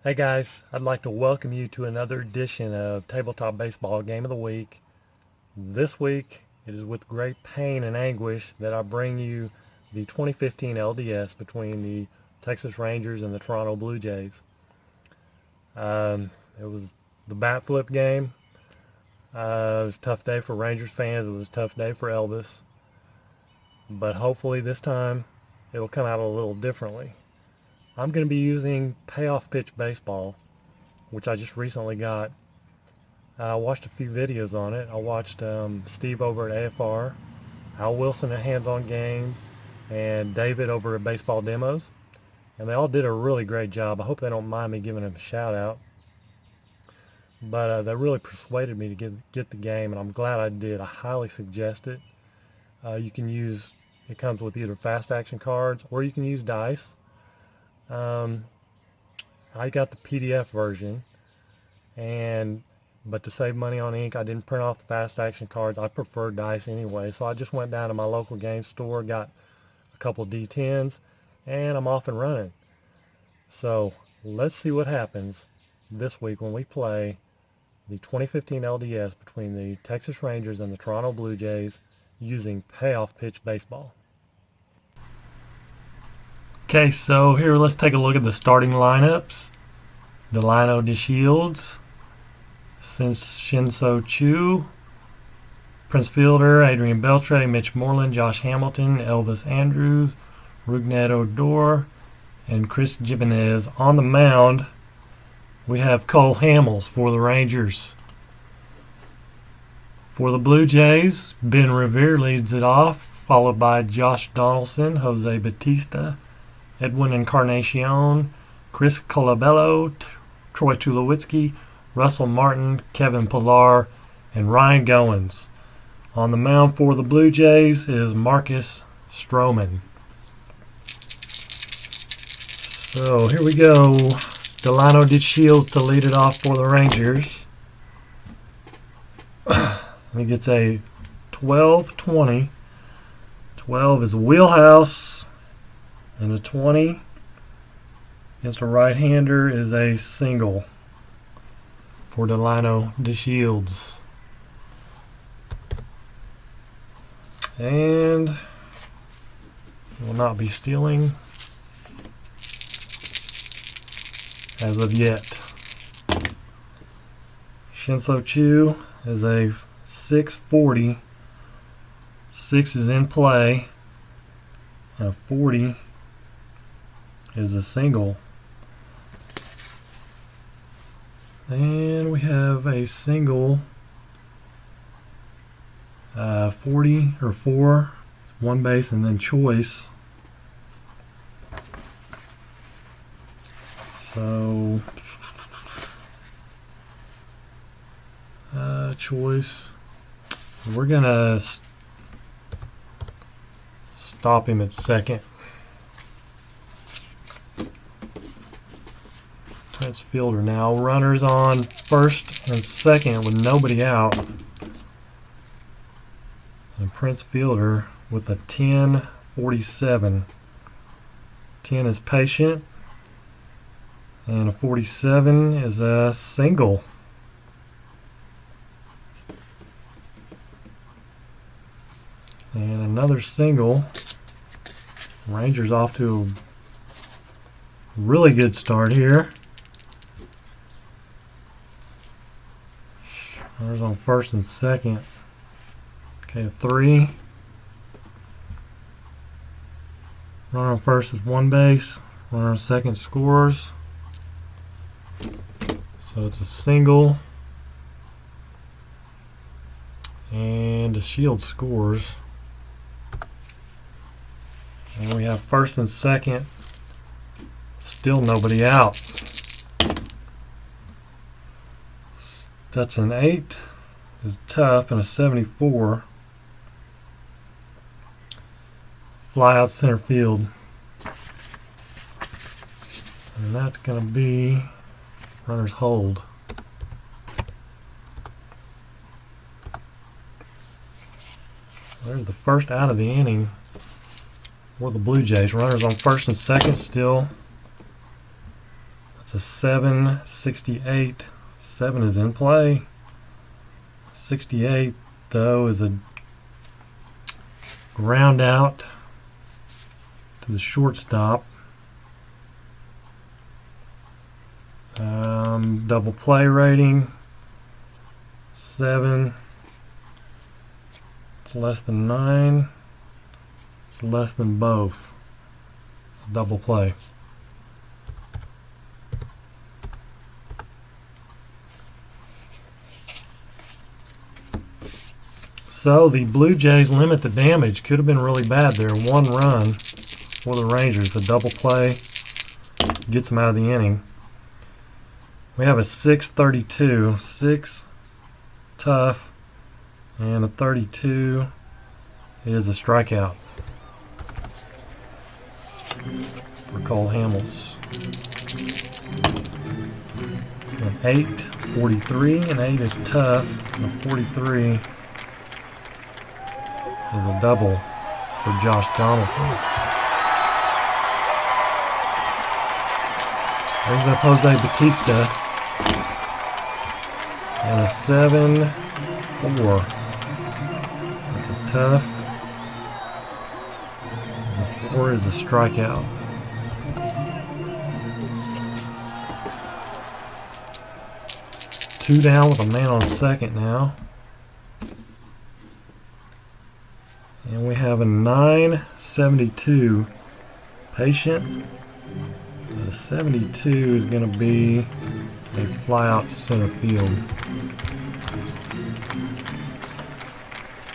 Hey guys, I'd like to welcome you to another edition of Tabletop Baseball Game of the Week. This week, it is with great pain and anguish that I bring you the 2015 LDS between the Texas Rangers and the Toronto Blue Jays. It was the bat flip game. It was a tough day for Rangers fans. It was a tough day for Elvis. But hopefully this time, it'll come out a little differently. I'm going to be using Payoff pitch baseball, which I just recently got. I watched a few videos on it. I watched Steve over at AFR, Al Wilson at Hands On Games, and David over at Baseball Demos. And they all did a really great job. I hope they don't mind me giving them a shout out. But they really persuaded me to get the game, and I'm glad I did. I highly suggest it. It comes with either fast action cards or you can use dice. I got the PDF version, but to save money on ink, I didn't print off the fast action cards. I prefer dice anyway, so I just went down to my local game store, got a couple D10s, and I'm off and running. So let's see what happens this week when we play the 2015 LDS between the Texas Rangers and the Toronto Blue Jays using Payoff pitch baseball. Okay, so here let's take a look at the starting lineups. Delino DeShields, Shin-So Choo, Prince Fielder, Adrian Beltre, Mitch Moreland, Josh Hamilton, Elvis Andrus, Rougned Odor, and Chris Gimenez. On the mound, we have Cole Hamels for the Rangers. For the Blue Jays, Ben Revere leads it off, followed by Josh Donaldson, Jose Batista, Edwin Encarnacion, Chris Colabello, Troy Tulowitzki, Russell Martin, Kevin Pillar, and Ryan Goins. On the mound for the Blue Jays is Marcus Stroman. So here we go. Delino DeShields to lead it off for the Rangers. He gets a 12-20. 12 is wheelhouse. And a 20 against a right-hander is a single for Delino DeShields. And will not be stealing as of yet. Shin-So Choo is a 640. 6 is in play. And a 40 is a single. And we have a single 40 or 4, one base and then choice. So choice. We're gonna stop him at second. Prince Fielder now. Runners on first and second with nobody out. And Prince Fielder with a 10-47. 10 is patient. And a 47 is a single. And another single. Rangers off to a really good start here. Runners on first and second. Okay, a 3. Runner on first is one base. Runner on second scores. So it's a single. And DeShields scores. And we have first and second. Still nobody out. That's an 8 is tough, and a 74. Fly out center field. And that's going to be runner's hold. There's the first out of the inning for the Blue Jays. Runners on first and second still. It's a 768. 7 is in play. 68 though is a ground out to the shortstop. Double play rating 7. It's less than 9. It's less than both. Double play. So the Blue Jays limit the damage. Could have been really bad there. 1 run for the Rangers. A double play gets them out of the inning. We have a 6-32. 6 tough, and a 32 is a strikeout for Cole Hamels. An 8-43. An 8 is tough. And a 43 is a double for Josh Donaldson. Brings up Jose Batista. And a 7-4. That's a tough. And a 4 is a strikeout. Two down with a man on second now. And we have a 9-72 patient. The 72 is going to be a fly out to center field.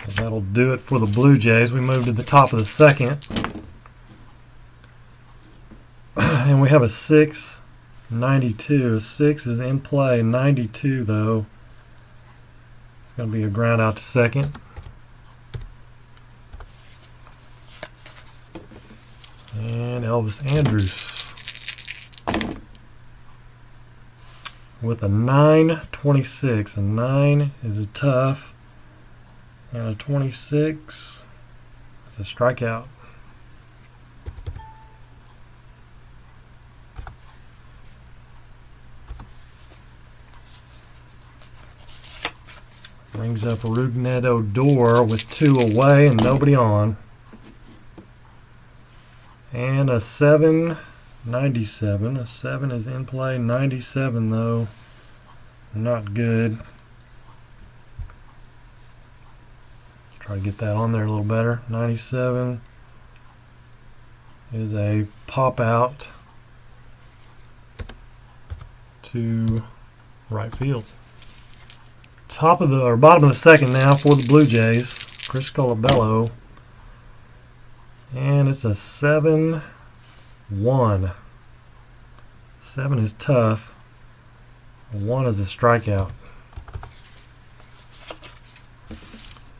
So that'll do it for the Blue Jays. We move to the top of the second. And we have a 6-92. 6 is in play. 92 though. It's going to be a ground out to second. And Elvis Andrus with a 9-26. A 9 is a tough, and a 26 is a strikeout. Brings up Rougned Odor with 2 away and nobody on. And a 7-97. A 7 is in play. 97 though, not good. Try to get that on there a little better. 97 is a pop out to right field. Top of the or bottom of the second now for the Blue Jays. Chris Colabello. And it's a 7-1. 7 is tough. 1 is a strikeout.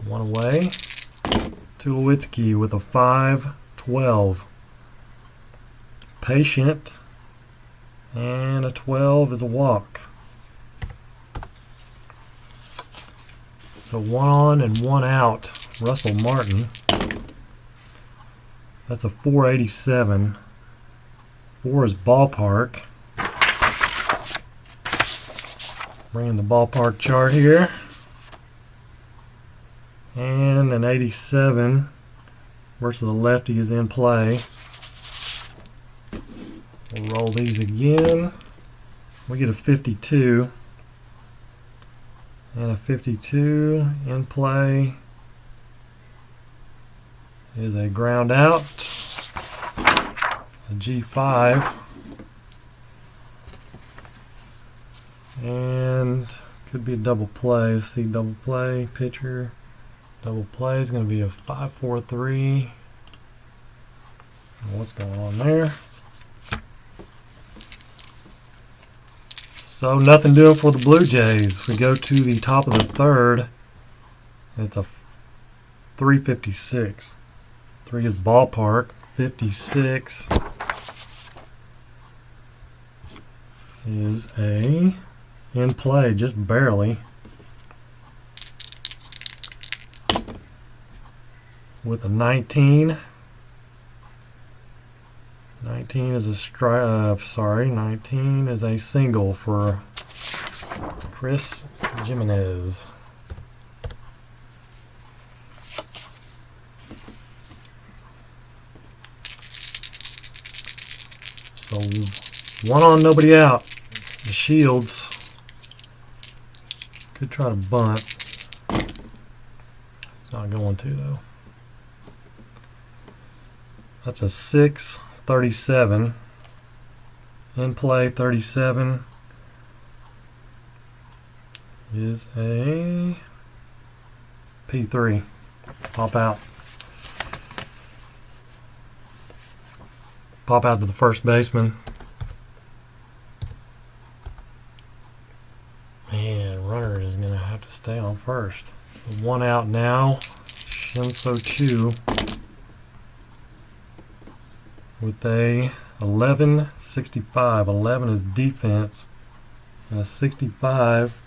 1 away. Tulowitzki with a 5-12. Patient. And a 12 is a walk. So 1 on and 1 out. Russell Martin. That's a 487. 4 is ballpark. Bringing the ballpark chart here. And an 87 versus the lefty is in play. We'll roll these again. We get a 52. And a 52 in play is a ground out. A G5. And could be a double play. Let's see, double play, pitcher. Double play is going to be a 5-4-3. What's going on there? So nothing doing for the Blue Jays. We go to the top of the third. It's a 356. 3 is ballpark. 56 is a in play, just barely. With a 19. 19 19 is a sorry, 19 is a single for Chris Jimenez. So 1 on, nobody out. The Shields could try to bunt. It's not going to though. That's a 6-37. In play 37 is a P3. Pop out. Pop out to the first baseman. Man, runner is going to have to stay on first. So 1 out now. Shinso Chu with a 11-65. 11 is defense. And a 65.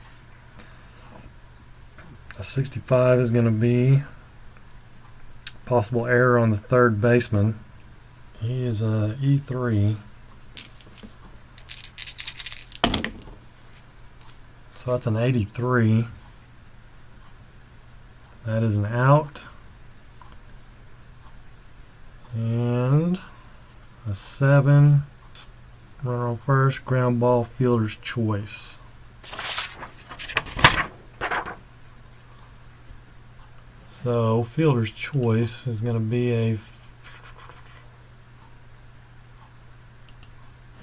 A 65 is going to be possible error on the third baseman. He is a E3. So that's an 83. That is an out. And a 7. Runner on first. Ground ball, fielder's choice. So fielder's choice is going to be a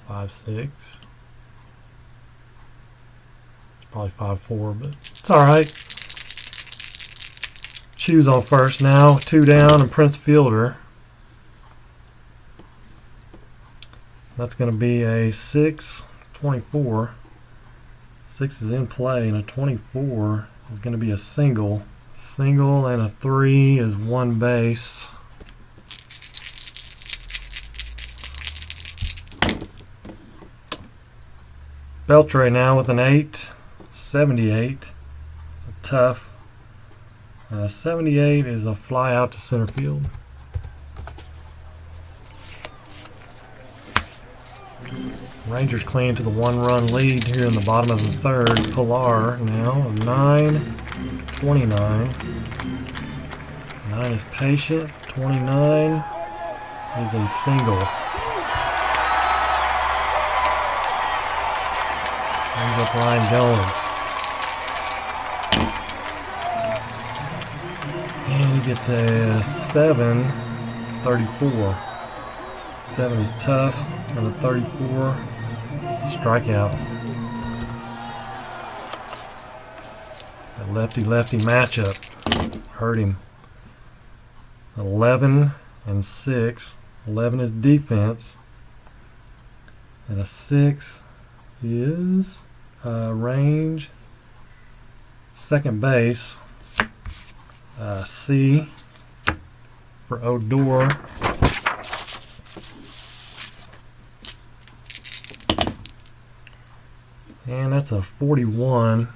5-6. It's probably 5-4, but it's all right. Choose on first now. 2 down and Prince fielder. That's going to be a 6-24. 6 is in play, and a 24 is going to be a single. Single and a 3 is 1 base. Beltre now with an 8-78. It's a tough. 78 is a fly out to center field. Rangers cling to the 1-run lead here in the bottom of the third. Pilar now, 9-29. 9 is patient. 29 is a single. Brings up Ryan Jones. And he gets a 7-34. 7 is tough. And a 34. Strikeout. That lefty-lefty matchup hurt him. 11 and 6. 11 is defense. And a 6 is range. Second base. C for Odor. And that's a 41.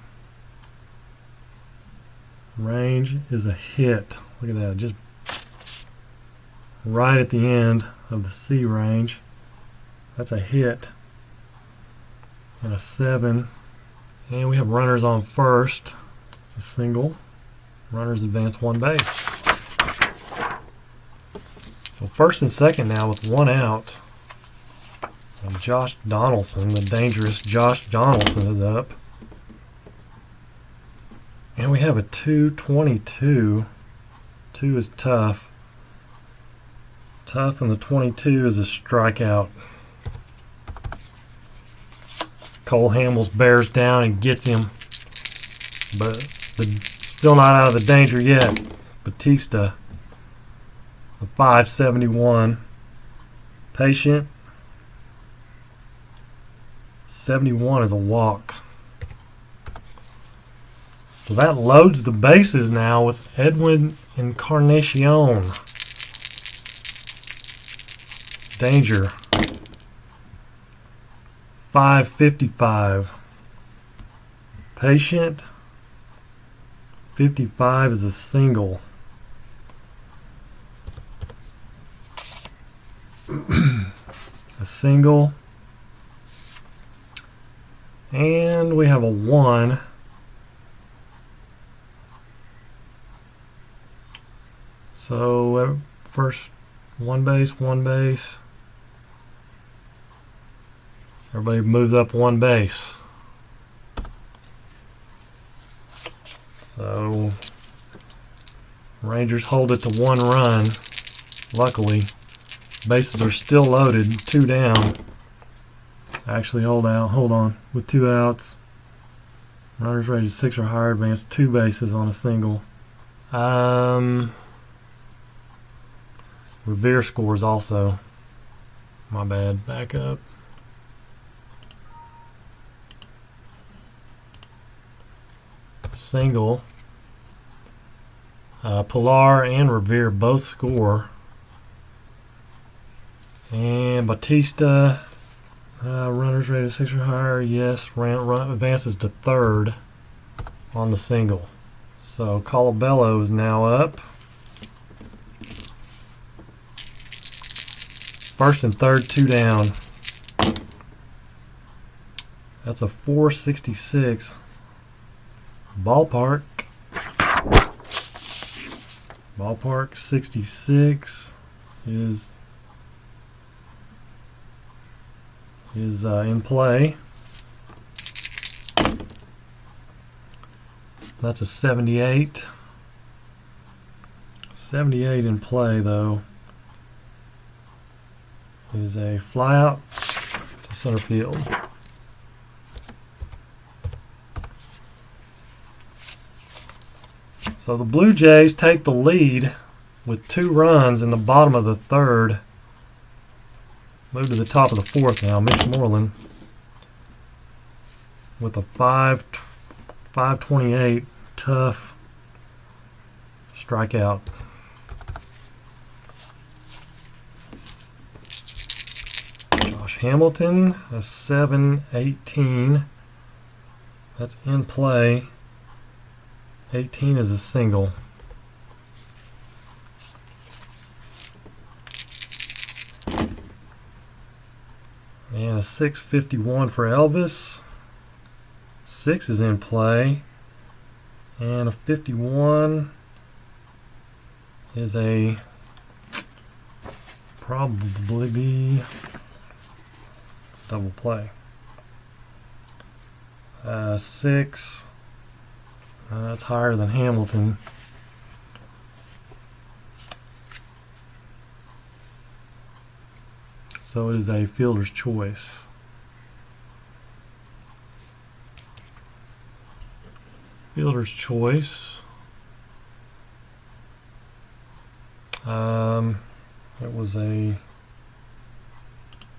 Range is a hit. Look at that, just right at the end of the C range. That's a hit. And a 7. And we have runners on first. It's a single. Runners advance 1 base. So first and second now with 1 out. And Josh Donaldson, the dangerous Josh Donaldson, is up. And we have a 2-22. 2 is tough. Tough, and the 22 is a strikeout. Cole Hamels bears down and gets him. But still not out of the danger yet. Batista, a 5-71. Patient. 71 is a walk. So that loads the bases now with Edwin Encarnacion. Danger. 5-55. Patient. 55 is a single. A single, and we have a 1. So first one base, one base. Everybody moves up one base. So Rangers hold it to 1 run. Luckily, bases are still loaded, 2 down. Actually, hold on. With 2 outs, runners rated 6 or higher advance 2 bases on a single. Revere scores also. My bad. Back up. Single. Pilar and Revere both score. And Batista, runners rated 6 or higher, yes, advances to 3rd on the single. So Colabello is now up. First and third, 2 down. That's a 466. Ballpark 66 is in play. That's a 78. 78 in play though is a fly out to center field. So the Blue Jays take the lead with 2 runs in the bottom of the 3rd. Move to the top of the 4th now. Mitch Moreland with a 528 tough strikeout. Josh Hamilton, a 718. That's in play. 18 is a single. And a 651 for Elvis. 6 is in play. And a 51 is a probably be double play. 6. That's higher than Hamilton. So it is a fielder's choice. Fielder's choice. It was a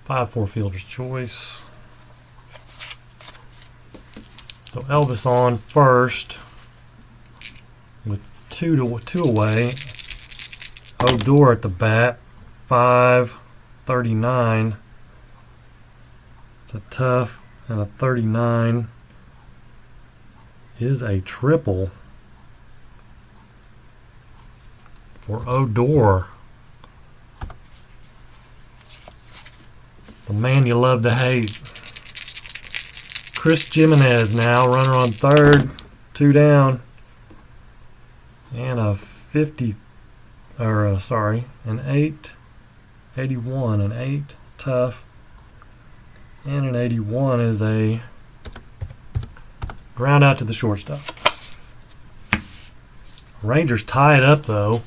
5-4 fielder's choice. So Elvis on first with 2 away. Odor at the bat, 539. It's a tough, and a 39 is a triple for Odor. The man you love to hate. Chris Jimenez now, runner on 3rd, 2 down. And a 50, an 81, an 8, tough. And an 81 is a ground out to the shortstop. Rangers tie it up though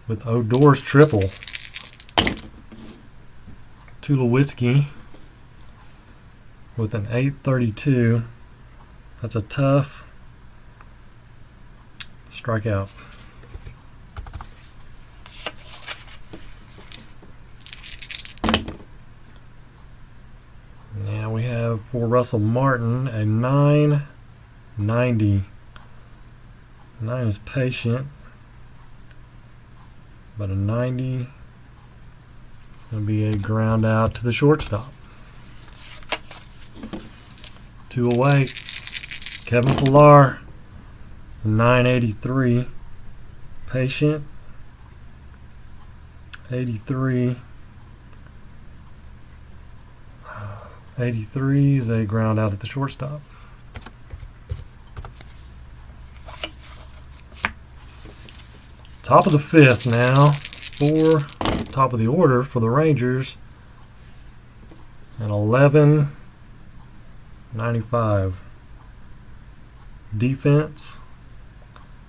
with Odor's triple. Tulowitzki with an 832. That's a tough strikeout. Now we have for Russell Martin a 990. 9 is patient, but a 90 is going to be a ground out to the shortstop. 2 away. Kevin Pillar. It's a 983. Patient. 83 83 is a ground out at the shortstop. Top of the fifth now for top of the order for the Rangers. And 11.95 defense,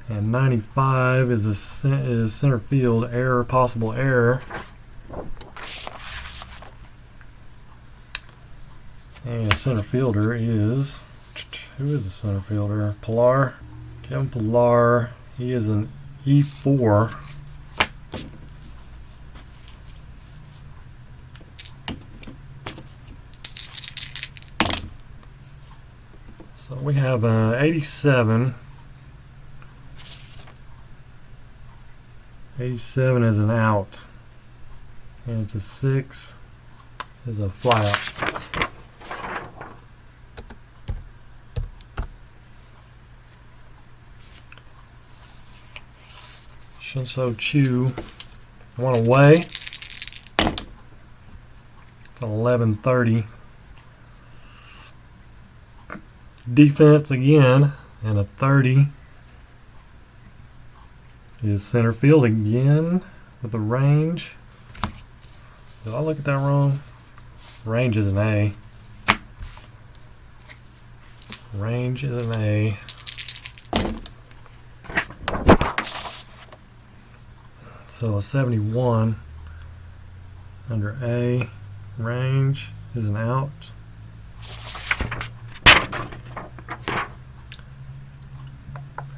and 95 is center field error, possible error. And center fielder is, who is the center fielder? Pilar, Kevin Pilar. He is an E4. So we have 87. 87 is an out. And it's a 6 is a fly out. Shinso Chu, one away. It's 11:30. Defense again, and a 30 is center field again with a range. Did I look at that wrong? Range is an A. Range is an A. So a 71 under A. Range is an out.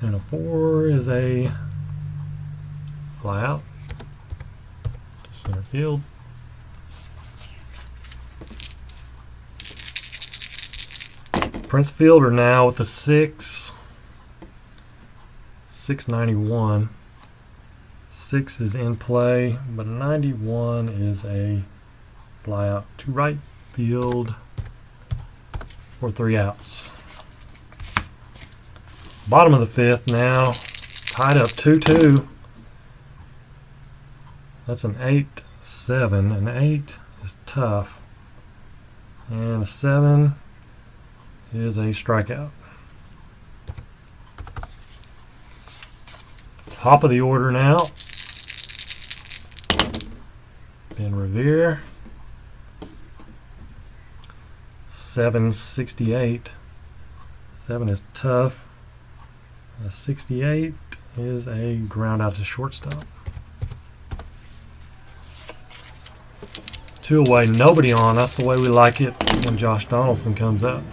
And a 4 is a fly out to center field. Prince Fielder now with the 6. 691. 6 is in play, but 91 is a fly out to right field for 3 outs. Bottom of the fifth now, tied up 2-2. That's an 8-7. An 8 is tough. And a 7 is a strikeout. Top of the order now. Ben Revere. 768. 7 is tough. A 68 is a ground out to shortstop. 2 away, nobody on. That's the way we like it when Josh Donaldson comes up.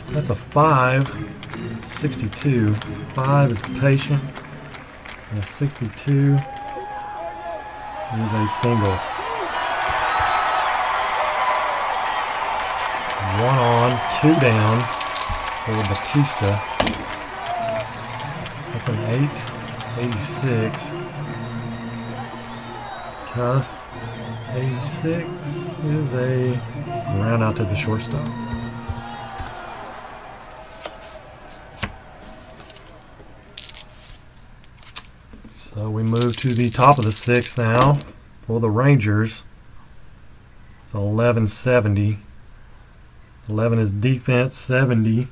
That's a 5.62. 5 is patient. And a 62 is a single. 1 on, 2 down. For Batista. That's an 8.86. Tough. 86 is a ground out to the shortstop. So we move to the top of the sixth now for the Rangers. It's 11.70. 11 is defense, 70.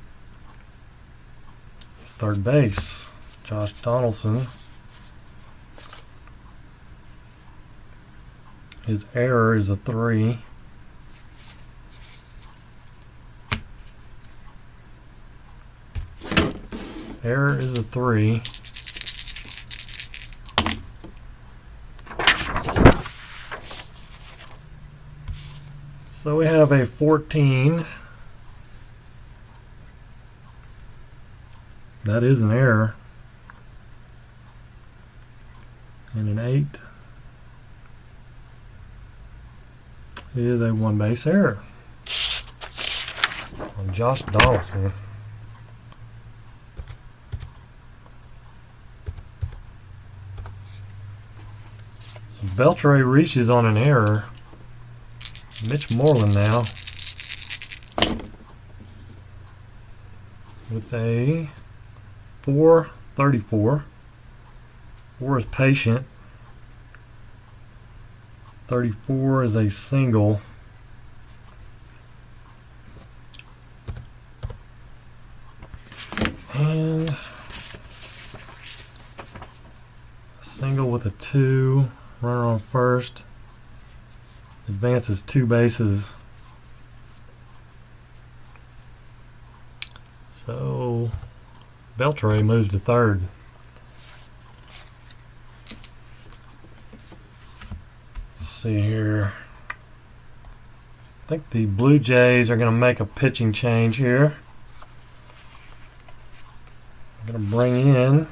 It's third base, Josh Donaldson. His error is a 3. Error is a 3. So we have a 14. That is an error. And an 8 is a 1 base error on Josh Donaldson. So Beltre reaches on an error. Mitch Moreland now with a 4.34. 4 is patient. 34 is a single. And single with a 2, runner on first, advances 2 bases. So Beltre moves to third. Let's see here. I think the Blue Jays are going to make a pitching change here. I'm going to bring in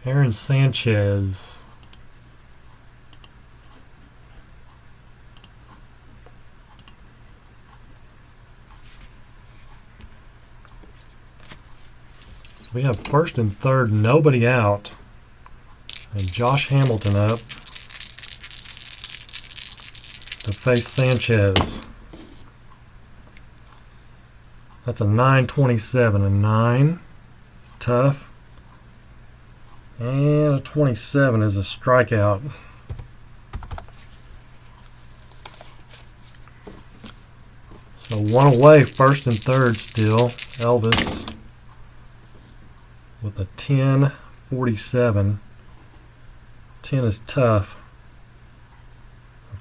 Aaron Sanchez. We have first and third, nobody out, and Josh Hamilton up to face Sanchez. That's a 9-27, a 9, tough, and a 27 is a strikeout. So one away, first and third still, Elvis with a 10-47. 10 is tough.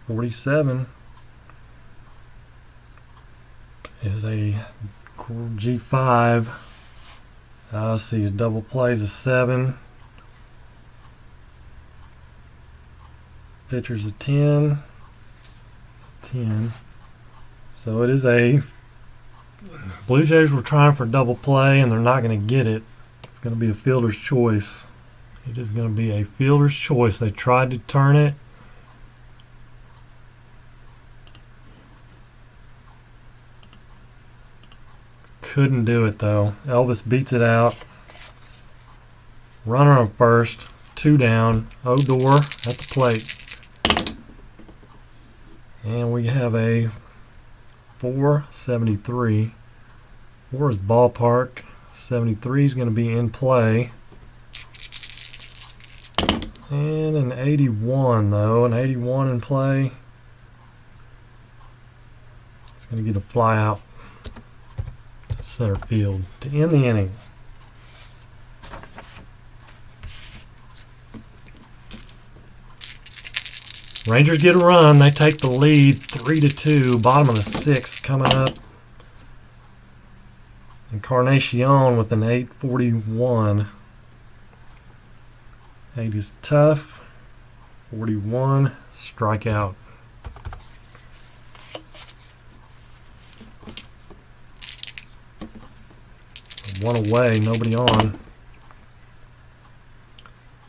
47 is a G5. Let's see, his double plays a 7. Pitcher's a 10. 10. So it is a Blue Jays were trying for double play and they're not going to get it. It's going to be a fielder's choice. It is going to be a fielder's choice. They tried to turn it. Couldn't do it though. Elvis beats it out. Runner on first. 2 down. Odor at the plate. And we have a 473. 4 is ballpark. 73 is going to be in play. And an 81 though. An 81 in play. It's going to get a fly out to center field to end the inning. Rangers get a run. They take the lead 3-2. Bottom of the 6th coming up. Encarnacion with an 841. 8 is tough. 41. Strikeout. One away. Nobody on.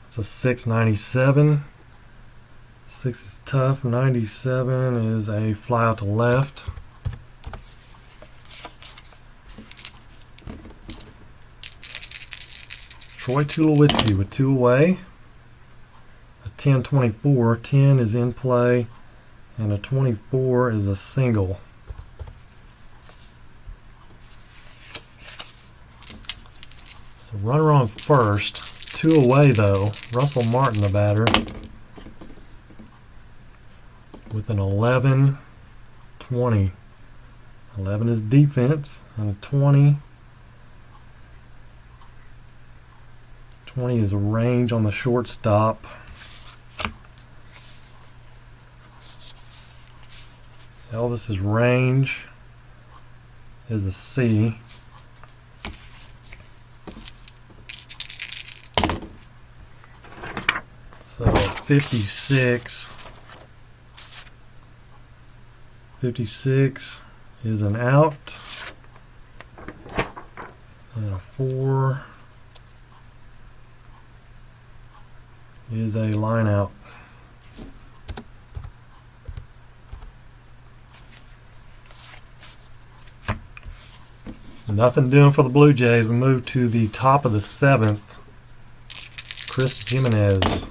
It's a 697. 6 is tough. 97 is a fly out to left. Troy Tulowitzki with 2 away. A 10-24. 10 is in play. And a 24 is a single. So runner on first. 2 away though. Russell Martin the batter. With an 11-20. 11 is defense. And a 20. 20 is a range on the shortstop. Elvis's range is a C. So 56. 56 is an out. And a 4 is a line out. Nothing doing for the Blue Jays. We move to the top of the 7th. Chris Jimenez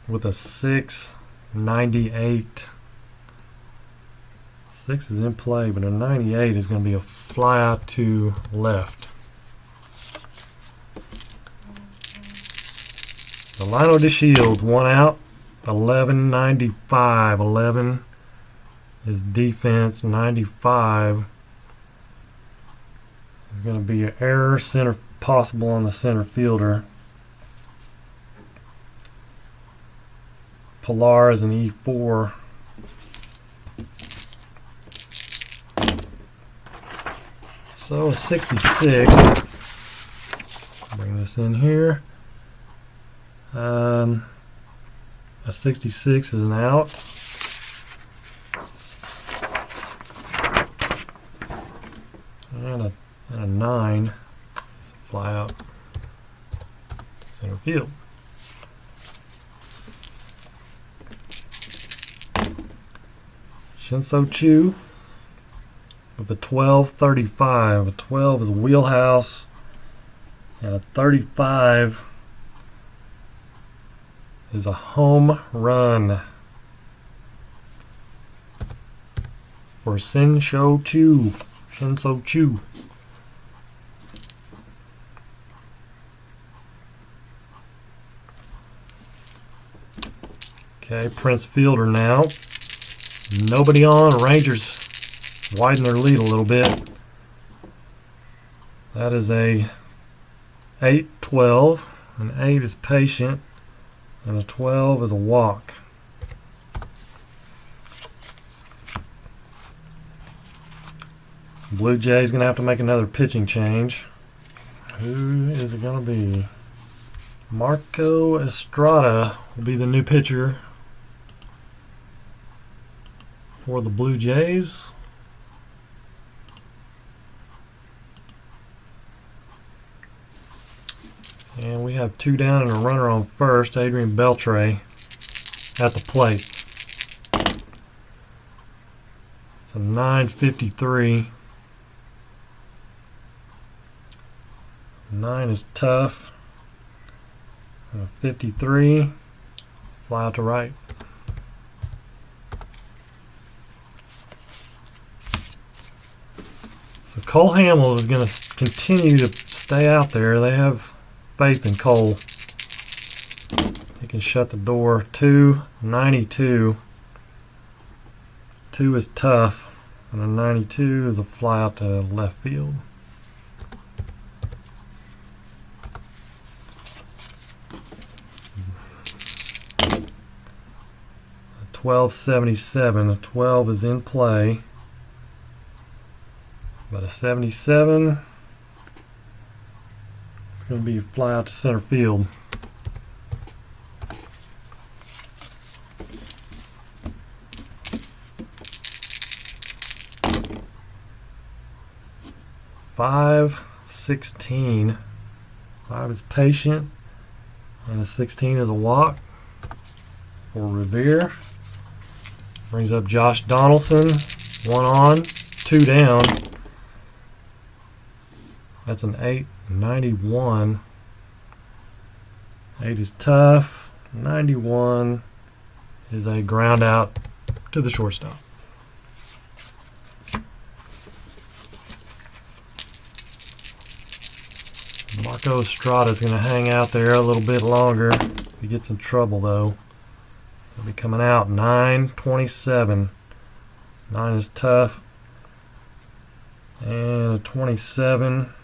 with a 698. 6 is in play, but a 98 is going to be a fly out to left. Delino DeShields, 1 out, 1195. 11 His defense 95 is going to be an error center possible on the center fielder. Pilar is an E4. So a 66. Bring this in here. A 66 is an out. And a 9 is a fly out to center field. Shinso Chu with a 12-35. A 12 is a wheelhouse, and a 35 is a home run for Shinso Chu. Shinso Chu. Okay, Prince Fielder now. Nobody on. Rangers widen their lead a little bit. That is a 8-12. An 8 is patient, and a 12 is a walk. Blue Jays going to have to make another pitching change. Who is it going to be? Marco Estrada will be the new pitcher for the Blue Jays. And we have 2 down and a runner on first. Adrian Beltre at the plate. It's a 9.53. 9 is tough. And a 53. Fly out to right. So Cole Hamels is going to continue to stay out there. They have faith in Cole. He can shut the door. 2.92. 2 is tough. And a 92 is a fly out to left field. A 12.77. A 12 is in play. But a 77, it's going to be a fly out to center field. $5.16. 5 is patient, and a 16 is a walk for Revere. Brings up Josh Donaldson. 1 on, 2 down. That's an 8.91. 8 is tough. 91 is a ground out to the shortstop. Marco Estrada is going to hang out there a little bit longer. He gets in trouble though. He'll be coming out. 9.27. 9 is tough. And a 27.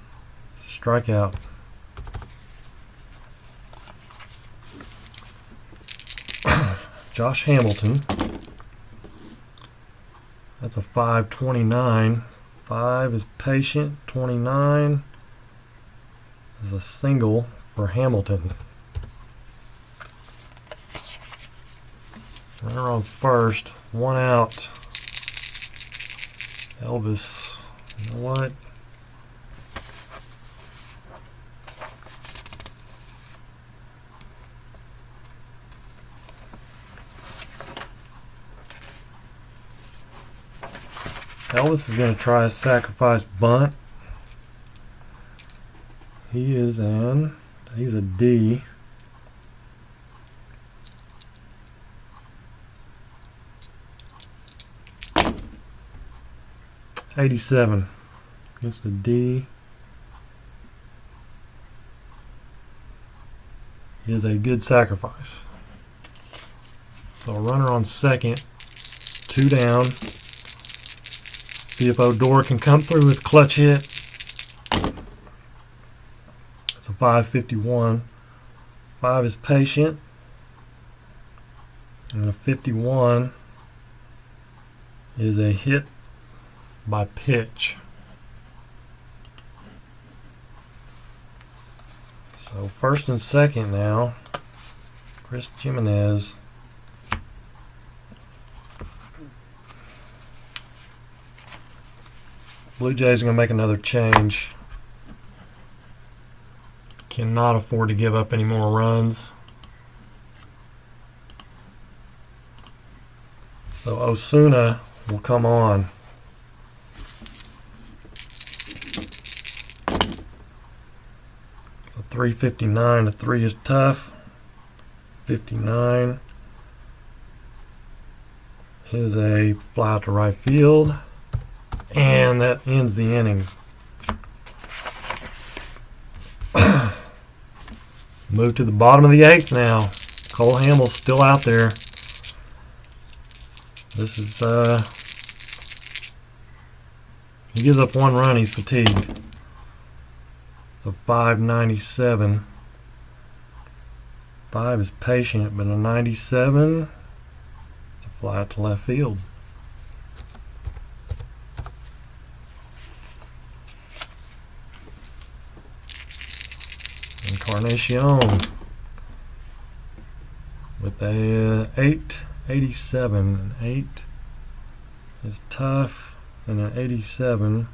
Strikeout. Josh Hamilton. That's a 5.29. 5 is patient. 29 is a single for Hamilton. Runner on first. 1 out. Elvis. You know what? Elvis is going to try a sacrifice bunt. He's a D. $87 against a D. He is a good sacrifice. So a runner on second, 2 down. See if Odor can come through with clutch hit. It's a 551. 5 is patient. And a 51 is a hit by pitch. So first and second now, Chris Jimenez. Blue Jays are going to make another change. Cannot afford to give up any more runs. So Osuna will come on. So 359, a 3 is tough. 59 is a fly out to right field. And that ends the inning. Move to the bottom of the 8th now. Cole Hamels still out there. This is, he gives up 1 run, he's fatigued. It's a 597. 5 is patient, but a 97, it's a fly out to left field. Encarnacion with a 887. An 8 is tough, and an 87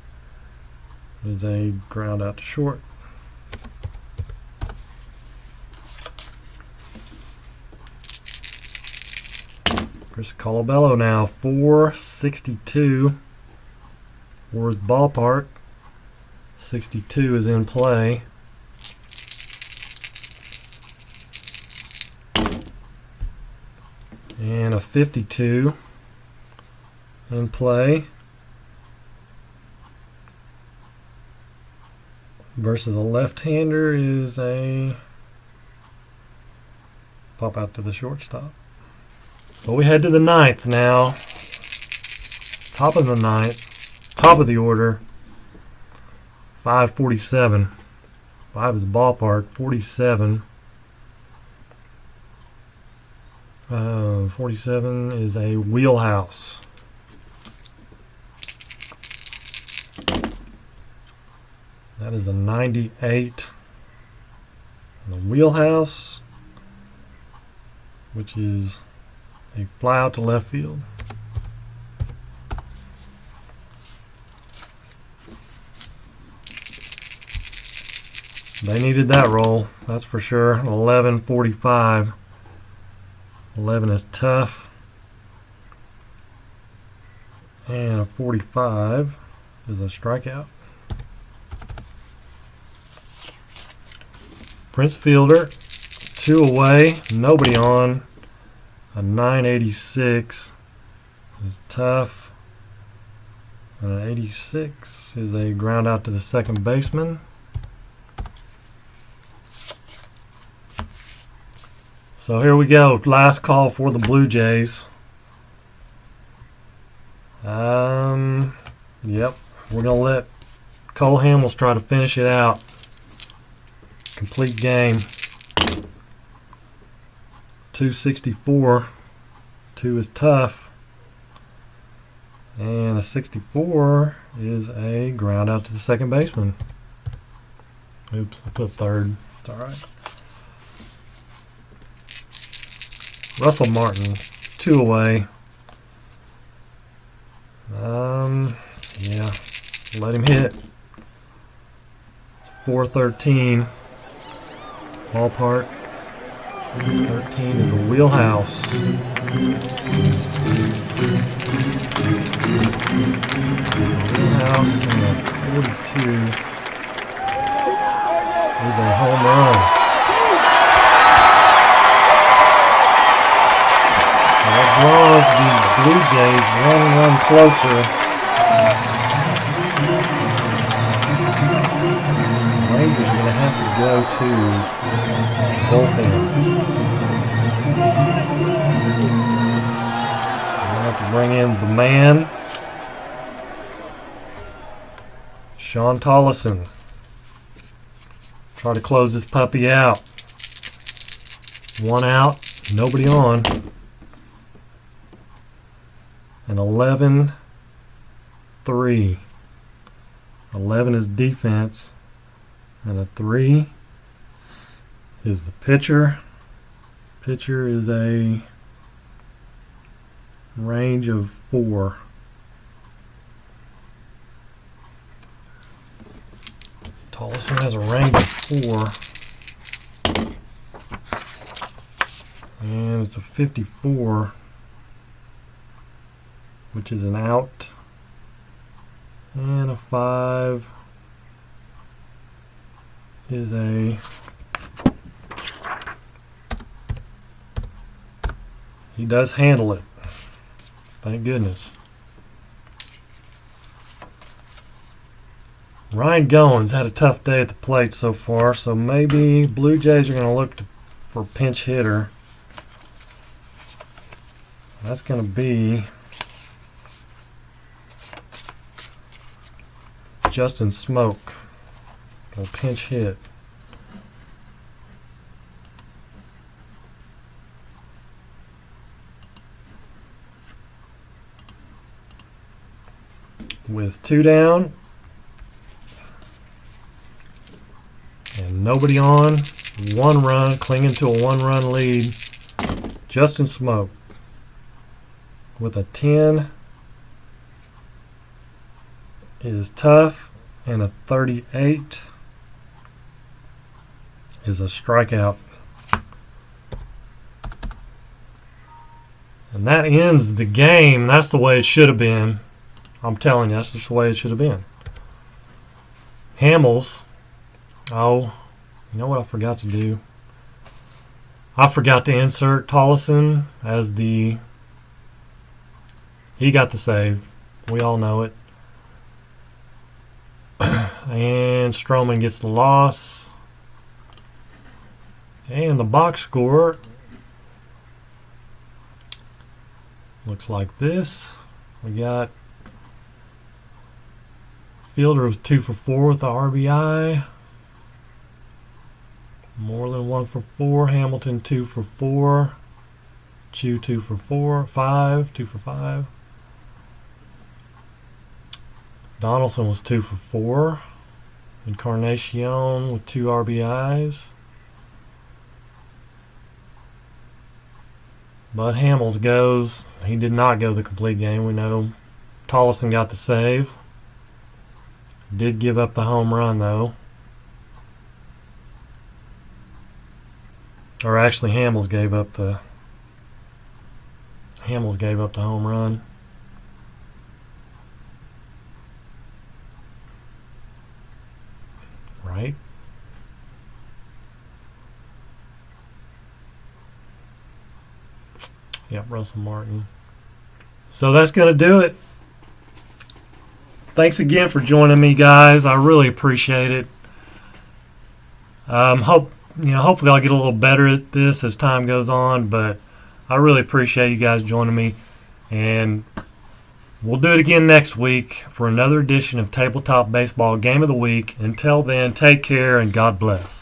is a ground out to short. Chris Colabello now, 462. 4 is ballpark. 62 is in play. And a 52 in play versus a left-hander is a pop out to the shortstop. So we head to the 9th now. Top of the 9th, top of the order. 547. 5 is ballpark. 47. 47 is a wheelhouse. That is a 98. And the wheelhouse, which is a fly out to left field. They needed that roll, that's for sure. 11:45. 11 is tough. And a 45 is a strikeout. Prince Fielder, 2 away, nobody on. A 986 is tough. And an 86 is a ground out to the second baseman. So here we go. Last call for the Blue Jays. Yep. We're going to let Cole Hamels try to finish it out. Complete game. 264. 2 is tough. And a 64 is a ground out to the second baseman. Oops, I put third. It's alright. Russell Martin, 2 away. Yeah, let him hit. It's 413. Ballpark. 13 is a wheelhouse. Wheelhouse and a 42 is a home run. That draws the Blue Jays 1 run closer. The Rangers are going to have to go to bullpen. They're going to have to bring in the man. Sean Tollison. Try to close this puppy out. 1 out, nobody on. An 11-3. 11 is defense. And a 3 is the pitcher. Pitcher is a range of 4. Tollison has a range of 4. And it's a 54, which is an out. And a 5 is a he does handle it. Thank goodness. Ryan Goins had a tough day at the plate so far, so maybe Blue Jays are going to look for pinch hitter. That's going to be Justin Smoke. Will pinch hit. With 2 down and nobody on, 1 run, clinging to a 1-run lead. Justin Smoke with a 10 is tough, and a 38 is a strikeout. And that ends the game. That's the way it should have been. I'm telling you, that's just the way it should have been. Hamels. Oh, you know what I forgot to do? I forgot to insert Tollison as the... He got the save. We all know it. And Stroman gets the loss. And the box score looks like this. We got Fielder was 2 for 4 with the RBI. Moreland 1 for 4. Hamilton 2 for 4. Chu 2 for 4. 5. 2 for 5. Donaldson was 2 for 4. Encarnacion with 2 RBIs. But Hamels goes. He did not go the complete game. We know Tollison got the save. Did give up the home run though. Or actually Hamels gave up the home run. Right? Yep, Russell Martin. So that's going to do it. Thanks again for joining me, guys. I really appreciate it. Hopefully I'll get a little better at this as time goes on, but I really appreciate you guys joining me. And we'll do it again next week for another edition of Tabletop Baseball Game of the Week. Until then, take care and God bless.